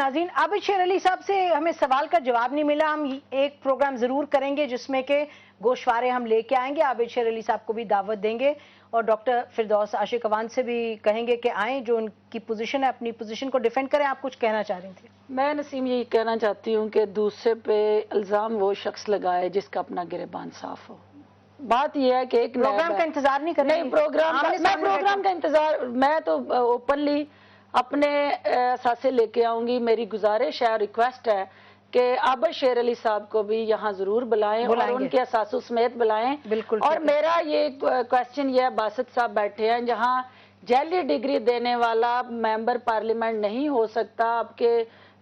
ناظرین، عابد شیر علی صاحب سے ہمیں سوال کا جواب نہیں ملا. ہم ایک پروگرام ضرور کریں گے جس میں کہ گوشوارے ہم لے کے آئیں گے. عابد شیر علی صاحب کو بھی دعوت دیں گے اور ڈاکٹر فردوس عاشق اوان سے بھی کہیں گے کہ آئیں، جو ان کی پوزیشن ہے اپنی پوزیشن کو ڈیفینڈ کریں. آپ کچھ کہنا چاہ رہی تھیں؟ میں نسیم یہی کہنا چاہتی ہوں کہ دوسرے پہ الزام وہ شخص لگائے جس کا اپنا گریبان صاف ہو. بات یہ ہے کہ ایک پروگرام کا انتظار نہیں کریں؟ نہیں، پروگرام کا انتظار میں تو اوپنلی اپنے اثاثے لے کے آؤں گی. میری گزارش ہے اور ریکویسٹ ہے کہ عابد شیر علی صاحب کو بھی یہاں ضرور بلائیں اور ان کے اثاثوں سمیت بلائیں. بالکل. اور میرا یہ کوشچن یہ ہے، باسط صاحب بیٹھے ہیں، جہاں جعلی ڈگری دینے والا ممبر پارلیمنٹ نہیں ہو سکتا آپ کے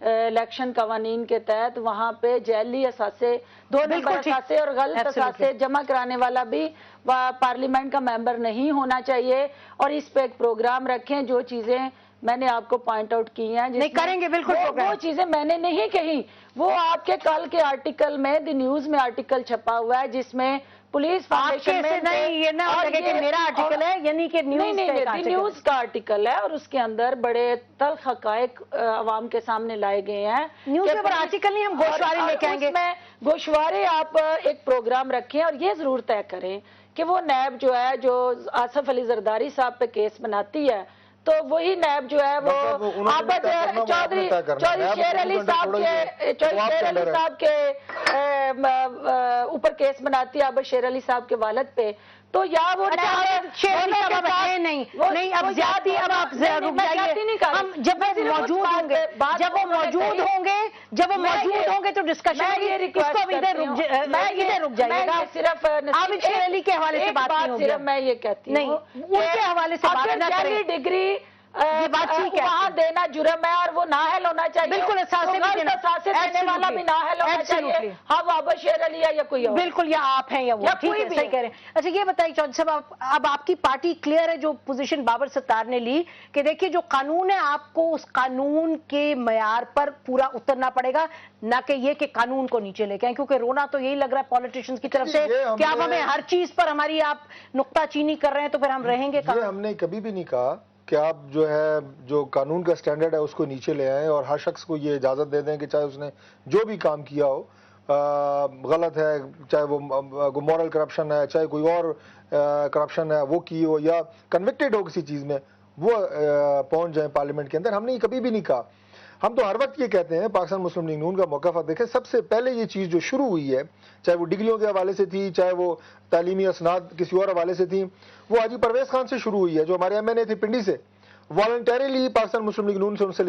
الیکشن قوانین کے تحت، وہاں پہ جعلی اثاثے، 2 نمبر اثاثے اور غلط اثاثے جمع کرانے والا بھی پارلیمنٹ کا ممبر نہیں ہونا چاہیے. اور اس پہ ایک پروگرام رکھیں. جو چیزیں میں نے آپ کو پوائنٹ آؤٹ کی ہیں، نہیں کریں گے بالکل، وہ چیزیں میں نے نہیں کہی، وہ آپ کے کل کے آرٹیکل میں دی نیوز میں آرٹیکل چھپا ہوا ہے جس میں پولیس فاؤنڈیشن میں نہیں، یہ نہ ہو لگے کہ میرا آرٹیکل ہے، یعنی کہ نیوز کا آرٹیکل ہے اور اس کے اندر بڑے تلخ حقائق عوام کے سامنے لائے گئے ہیں. نیوز پیپر آرٹیکل نہیں، ہم گوشوارے لے کے آئیں گے. گوشوارے آپ ایک پروگرام رکھیں اور یہ ضرور طے کریں کہ وہ نیب جو ہے، جو آصف علی زرداری صاحب پہ کیس بناتی ہے، تو وہی نیب جو ہے وہ عابد چودھری شیر علی صاحب کے اوپر کیس بناتی ہے، عابد شیر علی صاحب کے والد پہ. تو یا وہ نہیں، اب زیادتی، اب آپ ہم جب وہ موجود ہوں گے، جب وہ موجود ہوں گے تو ڈسکشن رک جائے گا. صرف عابد شیر علی کے حوالے سے بات نہیں ہوگی. میں یہ کہتی ہوں ان کے حوالے سے بات نہ کریں. ڈگری وہاں دینا جرم ہے اور وہ نااہل ہونا چاہیے. بالکل، اثاثے دینے والا بھی نااہل ہونا چاہیے. ہم عابد شیر علی ہے یا کوئی اور، بالکل، یا آپ ہیں یا وہ، ٹھیک ہے، صحیح کہہ رہے ہیں. اچھا یہ بتائیے چودھری صاحب، اب آپ کی پارٹی کلیئر ہے جو پوزیشن بابر ستار نے لی کہ دیکھیے جو قانون ہے آپ کو اس قانون کے معیار پر پورا اترنا پڑے گا، نہ کہ یہ کہ قانون کو نیچے لے کے آئیں، کیونکہ رونا تو یہی لگ رہا ہے پولیٹیشنز کی طرف سے کہ آپ ہمیں ہر چیز پر ہماری آپ نقطہ چینی کر رہے ہیں تو پھر ہم رہیں گے. یہ ہم نے کبھی بھی نہیں کہا کہ آپ جو ہے جو قانون کا سٹینڈرڈ ہے اس کو نیچے لے آئیں اور ہر شخص کو یہ اجازت دے دیں کہ چاہے اس نے جو بھی کام کیا ہو غلط ہے، چاہے وہ مورل کرپشن ہے، چاہے کوئی اور کرپشن ہے وہ کی ہو یا کنوکٹڈ ہو کسی چیز میں، وہ پہنچ جائیں پارلیمنٹ کے اندر. ہم نے کبھی بھی نہیں کہا. ہم تو ہر وقت یہ کہتے ہیں پاکستان مسلم لیگ نون کا موقف آپ دیکھیں، سب سے پہلے یہ چیز جو شروع ہوئی ہے، چاہے وہ ڈگریوں کے حوالے سے تھی، چاہے وہ تعلیمی اسناد کسی اور حوالے سے تھی، وہ حاجی پرویز خان سے شروع ہوئی ہے جو ہمارے ایم این اے تھے پنڈی سے. والنٹریلی پاکستان مسلم لیگ نون سے ان سے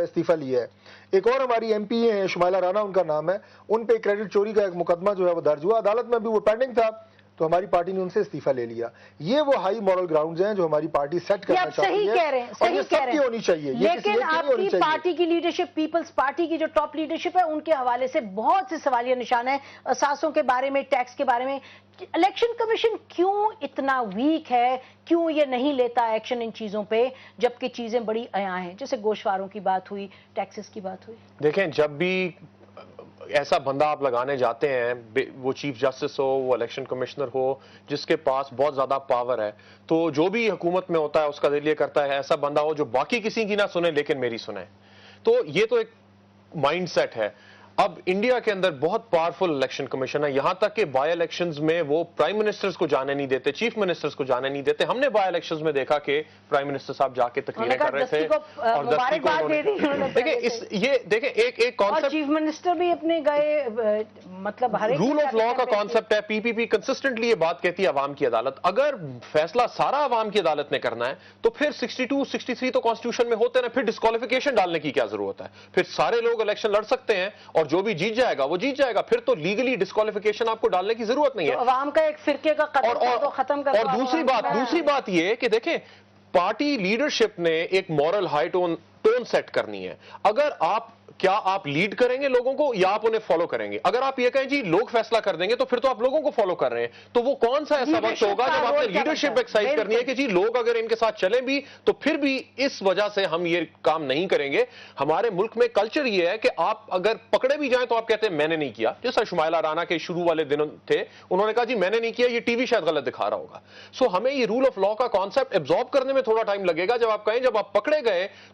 استعفیٰ لیا ہے. ایک اور ہماری ایم پی ہیں شمائلہ رانا ان کا نام ہے، ان پہ کریڈٹ چوری کا ایک مقدمہ جو ہے وہ درج ہوا، عدالت میں بھی وہ پینڈنگ تھا تو ہماری پارٹی نے ان سے استعفیٰ لے لیا. یہ وہ ہائی مورل گراؤنڈز ہیں جو ہماری پارٹی سیٹ کرنا چاہتی ہے اور یہ سب کی ہونی چاہیے. لیکن آپ کی پارٹی کی لیڈرشپ، پیپلز پارٹی کی جو ٹاپ لیڈرشپ ہے، ان کے حوالے سے بہت سے سوالیہ نشان ہیں، اثاثوں کے بارے میں، ٹیکس کے بارے میں. الیکشن کمیشن کیوں اتنا ویک ہے؟ کیوں یہ نہیں لیتا ایکشن ان چیزوں پہ جبکہ چیزیں بڑی عیاں ہیں؟ جیسے گوشواروں کی بات ہوئی، ٹیکسز کی بات ہوئی. دیکھیں، جب بھی ایسا بندہ آپ لگانے جاتے ہیں، وہ چیف جسٹس ہو، وہ الیکشن کمشنر ہو، جس کے پاس بہت زیادہ پاور ہے، تو جو بھی حکومت میں ہوتا ہے اس کا دل یہ کرتا ہے ایسا بندہ ہو جو باقی کسی کی نہ سنے لیکن میری سنے. تو یہ تو ایک مائنڈ سیٹ ہے. اب انڈیا کے اندر بہت پاورفل الیکشن کمیشن ہے، یہاں تک کہ بائی الیکشنز میں وہ پرائم منسٹرز کو جانے نہیں دیتے، چیف منسٹرز کو جانے نہیں دیتے. ہم نے بائی الیکشنز میں دیکھا کہ پرائم منسٹر صاحب جا کے تقریریں کر رہے تھے اور دیکھیں ایک کانسیپٹ، چیف منسٹر بھی اپنے گئے، مطلب ہر ایک رول آف لا کا کانسیپٹ ہے. پی پی پی کنسسٹنٹلی یہ بات کہتی ہے عوام کی عدالت. اگر فیصلہ سارا عوام کی عدالت نے کرنا ہے تو پھر 62 63 تو کانسٹیٹیوشن میں ہوتے ہیں، پھر ڈسکوالیفیکیشن ڈالنے کی کیا ضرورت ہے؟ پھر سارے لوگ الیکشن لڑ سکتے ہیں اور جو بھی جیت جائے گا وہ جیت جائے گا، پھر تو لیگلی ڈسکوالیفیکیشن آپ کو ڈالنے کی ضرورت نہیں ہے. عوام کا ایک فرقے کا قتل ختم کر. اور دوسری بات یہ کہ دیکھیں پارٹی لیڈرشپ نے ایک مورل ہائی ٹون سیٹ کرنی ہے. اگر کیا آپ لیڈ کریں گے لوگوں کو یا آپ انہیں فالو کریں گے؟ اگر آپ یہ کہیں جی لوگ فیصلہ کر دیں گے تو پھر تو آپ لوگوں کو فالو کر ررہے ہیں. تو وہ کون سا ایسا وقت ہوگا جب آپ نے لیڈرشپ ایکسرسائز کرنی ہے کہ جی لوگ اگر ان کے ساتھ چلیں بھی تو پھر بھی اس وجہ سے ہم یہ کام نہیں کریں گے. ہمارے ملک میں کلچر یہ ہے کہ آپ اگر پکڑے بھی جائیں تو آپ کہتے ہیں میں نے نہیں کیا. جیسا شمائلہ رانا کے شروع والے دنوں تھے، انہوں نے کہا جی میں نے نہیں کیا، یہ ٹی وی شاید غلط دکھا رہا ہوگا. سو ہمیں یہ رول آف لا کا کانسیپٹ ایبزارب کرنے میں تھوڑا ٹائم لگے گا. جب آپ کہیں جب آپ پکڑے گئے